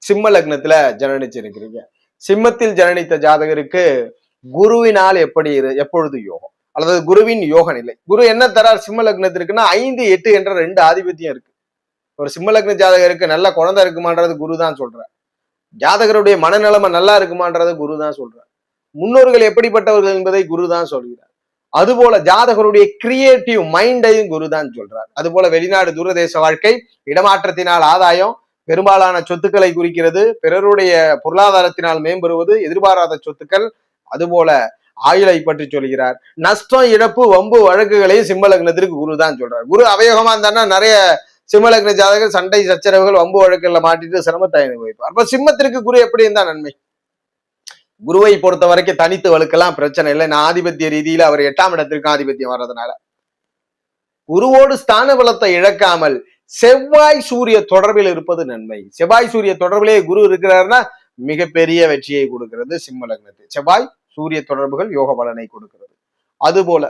சிம்ம லக்னத்துல ஜனனிச்சிருக்கிறீங்க. சிம்மத்தில் ஜனனித்த ஜாதகருக்கு குருவினால் எப்பொழுது யோகம் அல்லது குருவின் யோக நிலை. குரு என்ன தரார் சிம்ம லக்னத்திற்குன்னா 5, 8 என்ற 2 ஆதிபத்தியம் இருக்கு. ஒரு சிம்ம லக்ன ஜாதகருக்கு நல்ல குழந்தை இருக்குமான்றது குரு தான் சொல்றார். ஜாதகருடைய மனநிலைமை நல்லா இருக்குமான்றது குரு தான் சொல்றார். முன்னோர்கள் எப்படிப்பட்டவர்கள் என்பதை குரு தான் சொல்கிறார். அதுபோல ஜாதகருடைய கிரியேட்டிவ் மைண்டையும் குரு தான் சொல்றார். அதுபோல வெளிநாடு தூரதேச வாழ்க்கை, இடமாற்றத்தினால் ஆதாயம், பெரும்பாலான சொத்துக்களை குறிக்கிறது, பிறருடைய பொருளாதாரத்தினால் மேம்பெறுவது, எதிர்பாராத சொத்துக்கள், அதுபோல ஆயுளை பற்றி சொல்கிறார். நஷ்டம், இழப்பு, வம்பு வழக்குகளையும் சிம்ம லக்னத்திற்கு குரு தான் சொல்றார். குரு அவயோகமா இருந்தான்னா நிறைய சிம்ம லக்ன ஜாதகர் சண்டை சச்சரவுகள் வம்பு வழக்குல மாட்டிட்டு சிரமத்தை அனுபவிப்பார். அப்ப சிம்மத்திற்கு குரு எப்படி இருந்தா நன்மை? குருவை பொறுத்த வரைக்கும் தனித்து வழுக்கலாம், பிரச்சனை இல்லை. நான் ஆதிபத்திய ரீதியில அவர் 8ஆம் இடத்திற்கு ஆதிபத்தியம் வர்றதுனால குருவோடு ஸ்தான பலத்தை இழக்காமல் செவ்வாய் சூரிய தொடர்பில் இருப்பது நன்மை. செவ்வாய் சூரிய தொடர்பிலே குரு இருக்கிறாருன்னா மிகப்பெரிய வெற்றியை கொடுக்கிறது சிம்ம லக்னத்தில். செவ்வாய் சூரிய தொடர்புகள் யோக பலனை கொடுக்கிறது. அதுபோல